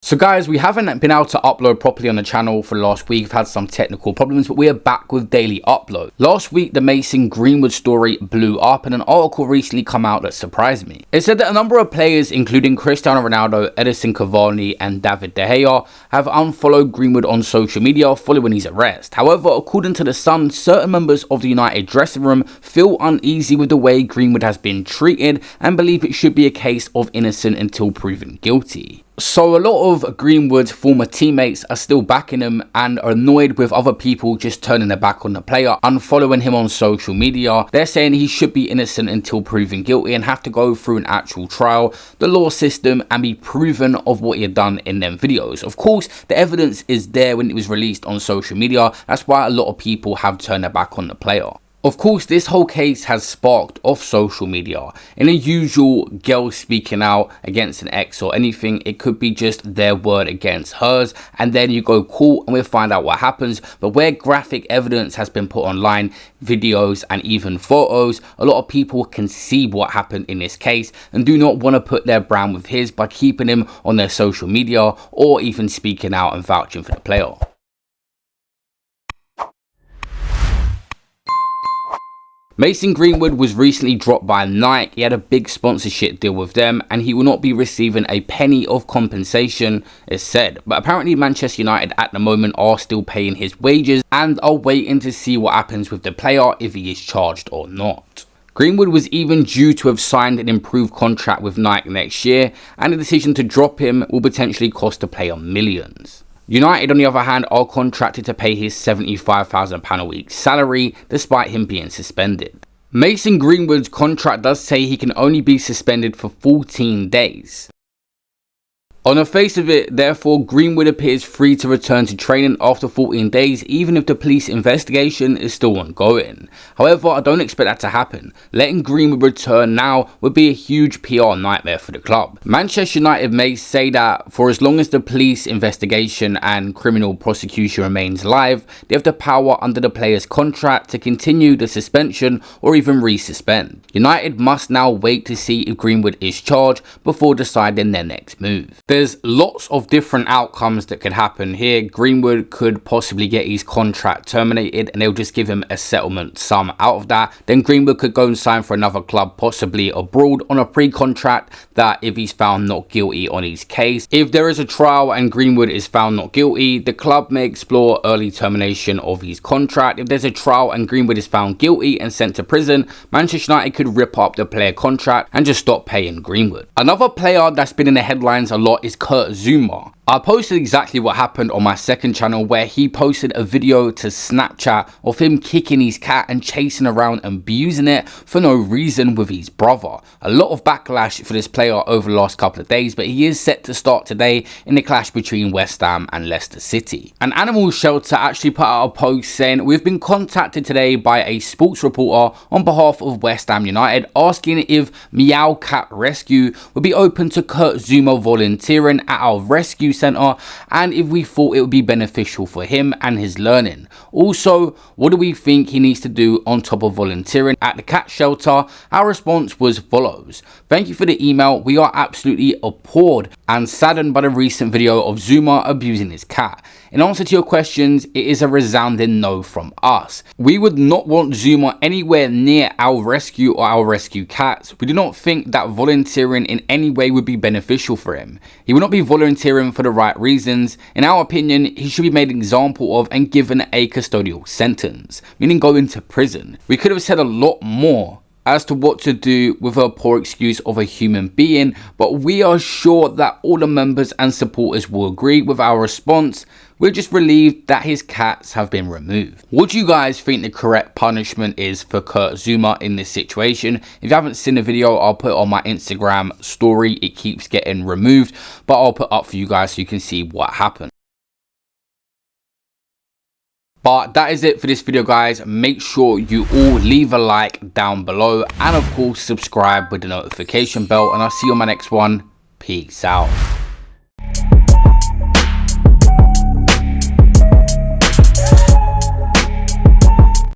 So guys, we haven't been able to upload properly on the channel for the last week. We've had some technical problems, but we are back with daily upload. Last week, the Mason Greenwood story blew up and an article recently come out that surprised me. It said that a number of players, including Cristiano Ronaldo, Edison Cavani and David De Gea, have unfollowed Greenwood on social media following his arrest. However, according to The Sun, certain members of the United dressing room feel uneasy with the way Greenwood has been treated and believe it should be a case of innocent until proven guilty. So a lot of Greenwood's former teammates are still backing him and are annoyed with other people just turning their back on the player, unfollowing him on social media. They're saying he should be innocent until proven guilty and have to go through an actual trial, the law system, and be proven of what he had done in them videos. Of course, the evidence is there when it was released on social media. That's why a lot of people have turned their back on the player. Of course, this whole case has sparked off social media. In a usual girl speaking out against an ex or anything, it could be just their word against hers, and then you go court and we'll find out what happens. But where graphic evidence has been put online, videos and even photos, a lot of people can see what happened in this case and do not want to put their brand with his by keeping him on their social media or even speaking out and vouching for the player. Mason Greenwood was recently dropped by Nike. He had a big sponsorship deal with them and he will not be receiving a penny of compensation, it's said. But apparently Manchester United at the moment are still paying his wages and are waiting to see what happens with the player, if he is charged or not. Greenwood was even due to have signed an improved contract with Nike next year, and the decision to drop him will potentially cost the player millions. United, on the other hand, are contracted to pay his £75,000 a week salary despite him being suspended. Mason Greenwood's contract does say he can only be suspended for 14 days. On the face of it, therefore, Greenwood appears free to return to training after 14 days, even if the police investigation is still ongoing. However, I don't expect that to happen. Letting Greenwood return now would be a huge PR nightmare for the club. Manchester United may say that for as long as the police investigation and criminal prosecution remains live, they have the power under the player's contract to continue the suspension or even resuspend. United must now wait to see if Greenwood is charged before deciding their next move. There's lots of different outcomes that could happen here. Greenwood could possibly get his contract terminated and they'll just give him a settlement sum out of that. Then Greenwood could go and sign for another club, possibly abroad, on a pre-contract that if he's found not guilty on his case. If there is a trial and Greenwood is found not guilty, the club may explore early termination of his contract. If there's a trial and Greenwood is found guilty and sent to prison, Manchester United could rip up the player contract and just stop paying Greenwood. Another player that's been in the headlines a lot is Kurt Zouma. I posted exactly what happened on my second channel, where he posted a video to Snapchat of him kicking his cat and chasing around and abusing it for no reason with his brother. A lot of backlash for this player over the last couple of days, but he is set to start today in the clash between West Ham and Leicester City. An animal shelter actually put out a post saying, "We've been contacted today by a sports reporter on behalf of West Ham United asking if Meow Cat Rescue would be open to Kurt Zouma volunteering at our rescue centre and if we thought it would be beneficial for him and his learning. Also, what do we think he needs to do on top of volunteering at the cat shelter?" Our response was follows: "Thank you for the email. We are absolutely appalled and saddened by the recent video of Zouma abusing his cat. In answer to your questions, it is a resounding no from us. We would not want Zouma anywhere near our rescue or our rescue cats. We do not think that volunteering in any way would be beneficial for him. He will not be volunteering for the right reasons. In our opinion, he should be made an example of and given a custodial sentence, meaning going to prison. We could have said a lot more as to what to do with a poor excuse of a human being, but we are sure that all the members and supporters will agree with our response. We're just relieved that his cats have been removed." What do you guys think the correct punishment is for Kurt Zouma in this situation? If you haven't seen the video, I'll put it on my Instagram story. It keeps getting removed, but I'll put up for you guys so you can see what happened. But that is it for this video, guys. Make sure you all leave a like down below and of course subscribe with the notification bell, and I'll see you on my next one. Peace out.